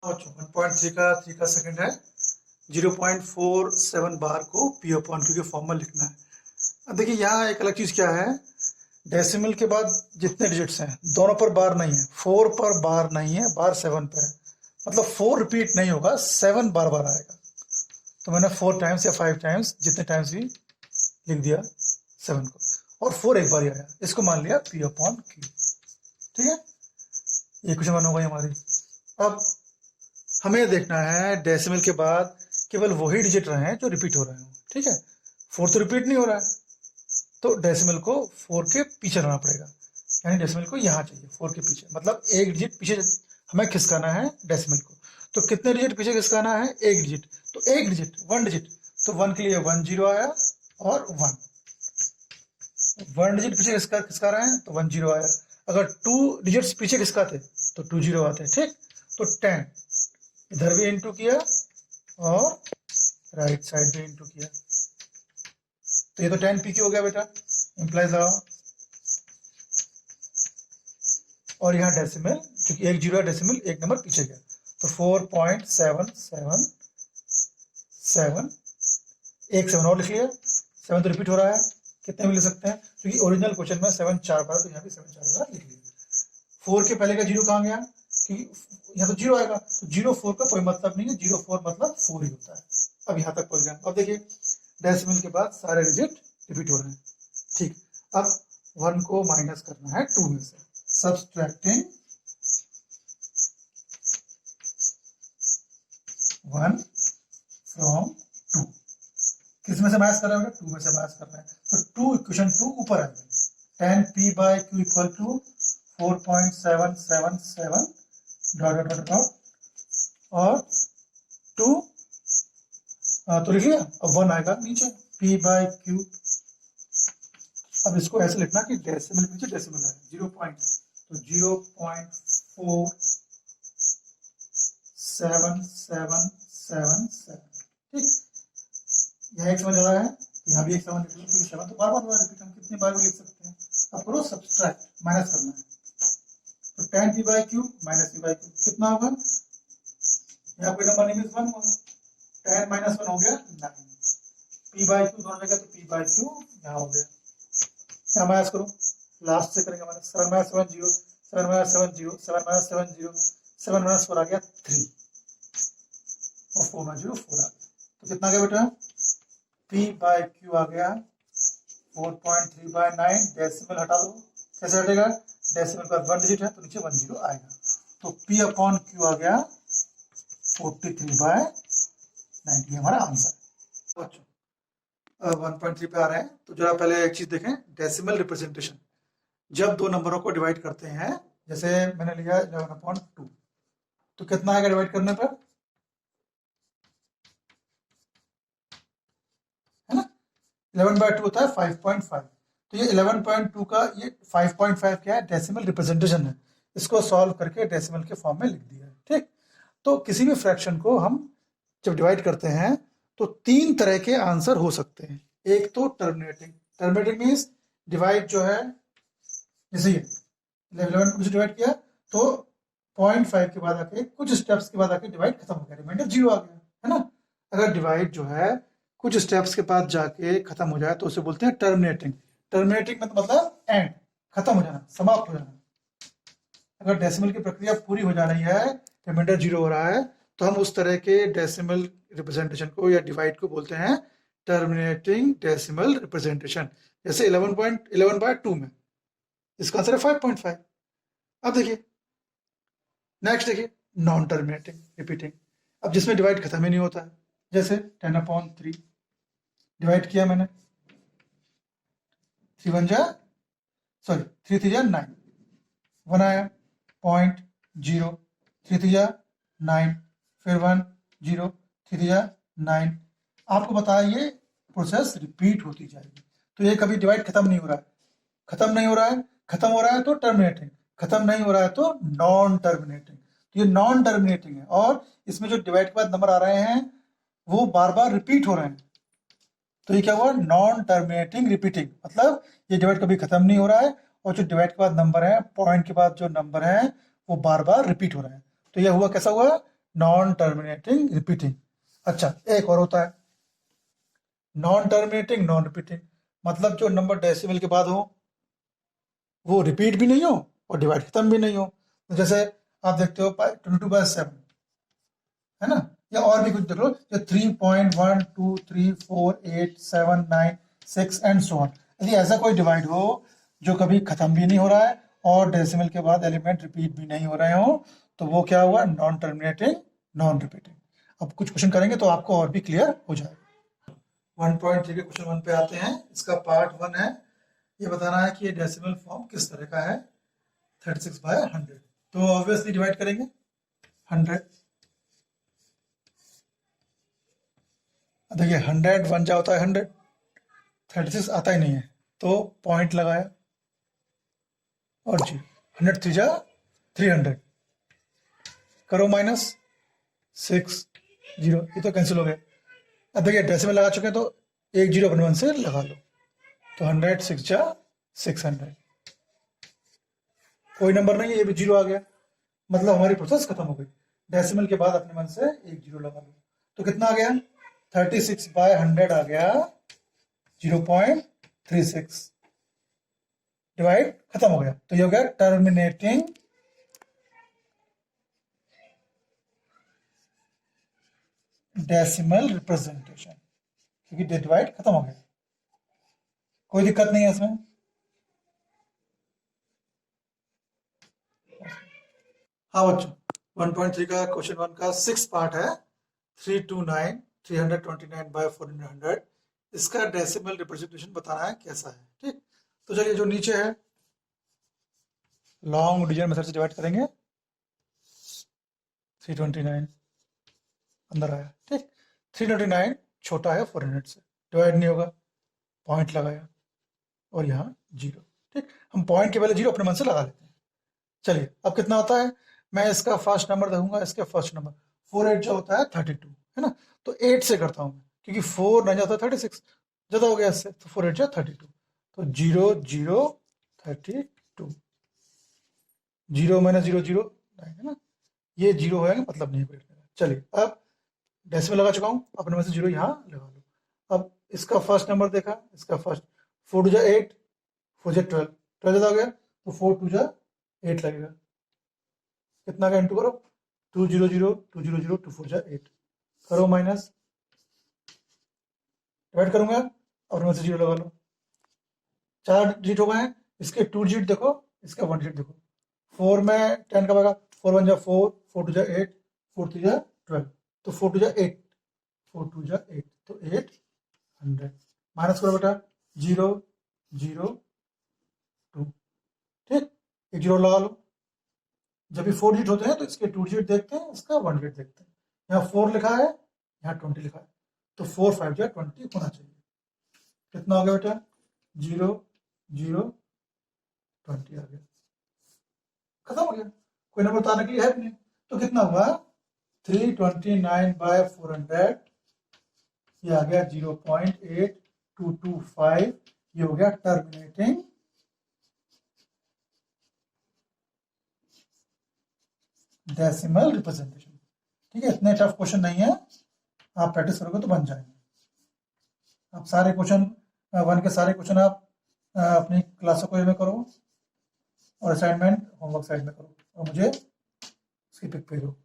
1.3 का 3 का सेकंड है 0.47 बार को पी अपॉन क्यू के फॉर्म में लिखना है। अब देखिए यहाँ एक अलग चीज क्या है, डेसिमल के बाद जितने डिजिट्स हैं दोनों पर बार नहीं है, 4 पर बार नहीं है, बार 7 पे है, मतलब 4 रिपीट नहीं होगा, 7 बार बार आएगा। तो मैंने 4 टाइम्स या 5 टाइम्स जितने टाइम्स भी लिख दिया 7 को, और 4 एक बार ही आया, इसको मान लिया पी अपॉन क्यू। ठीक है, ये क्वेश्चन वन हो गई हमारी। अब हमें देखना है डेसिमल के बाद केवल वही डिजिट रहे हैं जो रिपीट हो रहे हैं। ठीक है, 4 तो रिपीट नहीं हो रहा है, तो डेसिमल को 4 के पीछे लाना पड़ेगा, यानी डेसिमल को यहाँ चाहिए 4 के पीछे, मतलब एक डिजिट पीछे हमें खिसकाना है डेसिमल को। तो कितने डिजिट पीछे खिसकाना है? एक डिजिट, तो एक डिजिट 1 डिजिट, तो 1 के लिए 1 0 आया और 1 डिजिट पीछे खिसका रहे हैं तो 1 0 आया। अगर 2 डिजिट्स पीछे खिसकाते तो 2 0 आते। ठीक, तो 10 इधर भी इंटू किया और राइट साइड भी इंटू किया, तो ये तो 10 पी क्यू हो गया बेटा, इंप्लाइज लगाओ। और यहाँ डेसिमल, क्योंकि एक जीरो है, डेसिमल एक नंबर पीछे गया, तो 4.777, एक 7 और लिख लिया, 7 तो रिपीट हो रहा है, कितने में लिख सकते हैं, क्योंकि ओरिजिनल क्वेश्चन में 7 4 बार, तो यहाँ भी 7 4 बार लिख लिया। 4 के पहले का जीरो कहाँ गया, क्योंकि यहाँ तो जीरो आएगा, तो 0 4 का कोई मतलब नहीं है, 0 4 मतलब 4 ही होता है। अब यहाँ तक पहुंच गया। अब देखिए डेसिमल के बाद सारे डिजिट रिपीट हो रहे हैं। ठीक, अब 1 को माइनस करना है 2 में से, सब्सट्रैक्टिंग 1 फ्रॉम 2। किस में से माइनस कर रहे हैं? 2 में से माइनस कर रहे हैं, तो 2 इक्वेशन 2 ऊपर आ गई। 10 p by Q equal to 4.777 dot dot dot, और 2 तो लिख लिया। अब 1 आएगा नीचे, p बाई क्यू। अब इसको ऐसे लिखना कि डेसिमल पीछे डेसिमल है, 0 पॉइंट, तो 0.4777। ठीक, यहाँ एक समझ आ रहा है, यहाँ भी एक समझ लिख लो, क्योंकि 7 तो बार बार रिपीट, हम कितनी बार भी लिख सकते हैं। अब करो सब्सट्रैक्ट, माइनस करना है, तो 10 p by Q minus p by Q कितना होगा, यहाँ कोई नंबर नहीं, 1 होगा, 10 माइनस 1 हो गया 9, p बाई क्यू दोनों जगह, तो p बाई क्यू यहाँ हो गया। यहाँ माइनस करो, लास्ट से करेंगे minus, 7 minus 7 0, 7 minus 7 0, 7 minus 7 0, 7 minus 4 आ गया 3, और 4 माइनस 0 4 आ गया, तो कितना आ गया बेटा, p बाई क्यू आ गया 4.3 बाई 9। डेसिमल हटा दो, कैसे हटेगा, डेसिमल का 1 डिजिट है तो नीचे 1 0 आएगा, तो p अपॉन क्यू आ गया 43 बाय 90, हमारा आंसर। बच्चों 1.3 पे आ रहे हैं, तो जरा पहले एक चीज देखें, डेसिमल रिप्रेजेंटेशन। जब दो नंबरों को डिवाइड करते हैं, जैसे मैंने लिया 11/2, तो कितना आएगा डिवाइड करने पर, है ना, 11/2 होता है 5.5, तो ये 11.2 का ये 5.5 क्या है, डेसिमल रिप्रेजेंटेशन है, इसको सॉल्व करके डेसिमल के फॉर्म में लिख दिया है। ठीक, तो किसी भी फ्रैक्शन को हम जब डिवाइड करते हैं तो 3 तरह के आंसर हो सकते हैं। एक तो टर्मिनेटिंग मीन्स डिवाइड जो है, जैसे ये 11 को डिवाइड किया तो 0.5 के बाद आके कुछ स्टेप्स के बाद आके डिवाइड खत्म हो गया, रिमाइंडर 0 आ गया, है ना। अगर डिवाइड जो है कुछ स्टेप्स के बाद जाके खत्म हो जाए तो उसे बोलते हैं टर्मिनेटिंग। टर्मिनेटिंग मतलब एंड, खत्म हो जाना, समाप्त हो जाना। अगर डेसिमल की प्रक्रिया पूरी हो जा रही है, रिमाइंडर 0 हो रहा है, तो हम उस तरह के डेसिमल रिप्रेजेंटेशन को या डिवाइड को बोलते हैं टर्मिनेटिंग डेसिमल रिप्रेजेंटेशन। जैसे 11/2 में इसका आंसर है 5.5। अब देखिए नेक्स्ट, देखिए नॉन टर्मिनेटिंग रिपीटिंग, अब जिसमें डिवाइड खत्म ही नहीं होता है, जैसे 10/3 डिवाइड किया मैंने, 3 3 9, 1 आया 0.0, 3 9, फिर 1 0, 3 9। आपको बताया ये प्रोसेस रिपीट होती जाएगी, तो ये कभी डिवाइड खत्म नहीं हो रहा है, खत्म नहीं हो रहा है, खत्म हो रहा है तो टर्मिनेटिंग, खत्म नहीं हो रहा है तो नॉन टर्मिनेटिंग। तो ये नॉन टर्मिनेटिंग है, और इसमें जो डिवाइड के बाद नंबर आ रहे हैं वो बार बार रिपीट हो रहे हैं, तो ये क्या हुआ, नॉन टर्मिनेटिंग रिपीटिंग, मतलब ये डिवाइड कभी खत्म नहीं हो रहा है, और जो डिवाइड के बाद नंबर है, पॉइंट के बाद जो नंबर है वो बार बार रिपीट हो रहे हैं, तो यह हुआ कैसा हुआ, नॉन टर्मिनेटिंग रिपीटिंग। अच्छा, एक और होता है नॉन टर्मिनेटिंग नॉन रिपीटिंग, मतलब जो नंबर डेसिमल के बाद हो वो रिपीट भी नहीं हो और डिवाइड खत्म भी नहीं हो। तो जैसे आप देखते हो 22/7 है ना, या और भी कुछ देख लो, जो 3.1234879 6 एंड सो ऑन। यदि ऐसा कोई डिवाइड हो जो कभी खत्म भी नहीं हो रहा है और डेसिमल के बाद एलिमेंट रिपीट भी नहीं हो रहे हो, तो वो क्या हुआ, नॉन टर्मिनेटिंग नॉन रिपीटिंग। अब कुछ क्वेश्चन करेंगे तो आपको और भी क्लियर हो जाएगा। 1.3 के क्वेश्चन 1 पे आते हैं। इसका पार्ट 1 है, ये बताना है कि ये डेसिमल फॉर्म किस तरह का है 36/100। तो ऑब्वियसली डिवाइड करेंगे 100। देखिए 100 1 जा होता है 100, 36 आता ही नहीं है तो पॉइंट लगाया और जी 100 3 जा 300, करो माइनस 6 0, ये तो कैंसिल हो गया। अब देखिए डेसिमल लगा चुके हैं तो एक जीरो अपन 1 से लगा लो, तो 100 6 जा 600, कोई नंबर नहीं है, ये भी जीरो आ गया, मतलब हमारी प्रोसेस खत्म हो गई। डेसिमल के बाद अपने मन से एक जीरो लगा लो, तो कितना आ गया 36/100 आ गया 0.36, डिवाइड खत्म हो गया। तो ये हो गया टर्मिनेटिंग डेसिमल रिप्रेजेंटेशन, क्योंकि डिवाइड खत्म हो गया, कोई दिक्कत नहीं है इसमें। हाँ बच्चों, 1.3 का क्वेश्चन 1 का 6 पार्ट है, 329 इसका डेसिमल रिप्रेजेंटेशन बताना है कैसा है। ठीक, तो चलिए जो नीचे है लॉन्ग डिवीजन मेथड से डिवाइड करेंगे, 329 अंदर आया। ठीक, 329 छोटा है 400 से, डिवाइड नहीं होगा, पॉइंट लगाया और यहाँ जीरो। ठीक, हम पॉइंट के पहले जीरो अपने मन से लगा लेते हैं। चलिए अब कितना होता है, मैं इसका फर्स्ट नंबर देखूंगा, इसके फर्स्ट नंबर 4 8 जो होता है 32 है ना, तो 8 से करता हूँ क्योंकि 4 नहीं जाता 36, ज़्यादा हो गया इससे, तो 4 8 जा 32, तो 0 0 32, 0 माइनस 0 0 है ना, ये जीरो है मतलब नहीं ब्रेक मेरा। चलिए अब डेसिमल लगा चुका हूँ, अपने में से जीरो यहाँ लगा लो। अब इसका फर्स्ट नंबर देखा, इसका फर्स्ट 4 2 जा 8, 4 जा 12, 12 ज़्यादा हो गया तो 4 2 जा 8 लगेगा, कितना का इंटू करो 2 0 0 2 0 0 2 4 जा 8, करो माइनस, डिवाइड करूंगा और में से जीरो लगा लो। 4 डिजिट हो गए हैं, इसके 2 डिजिट देखो, इसका 1 डिजिट देखो, 4 में 10 का भागा, 4 1 जा 4, 4 2 जा 8, 4 3 जा 12, तो 4 2 जा 8, 4 2 जा 8, तो 800, माइनस करो बेटा 0 0 2, ठीक, एक जीरो लगा लो। जब भी 4 डिजिट होते हैं तो इसके 2 डिजिट देखते हैं, इसका 1 डिजिट देखते हैं। यहाँ 4 लिखा है, यहाँ 20 लिखा है, तो 4 5 जा 20 होना चाहिए। कितना हो गया बेटा 0 0 20 आ गया, खत्म हो गया, कोई नंबर बताने के लिए है भी नहीं। तो कितना हुआ 329/400, ये आ गया 0.8225, ये हो गया टर्मिनेटिंग डेसिमल रिप्रेजेंटेशन। ठीक है, इतने टफ क्वेश्चन नहीं है, आप प्रैक्टिस करोगे तो बन जाएंगे। आप सारे क्वेश्चन 1 के सारे क्वेश्चन आप अपनी क्लासों को में करो और असाइनमेंट होमवर्क साइड में करो और मुझे उसकी पिक भेजो।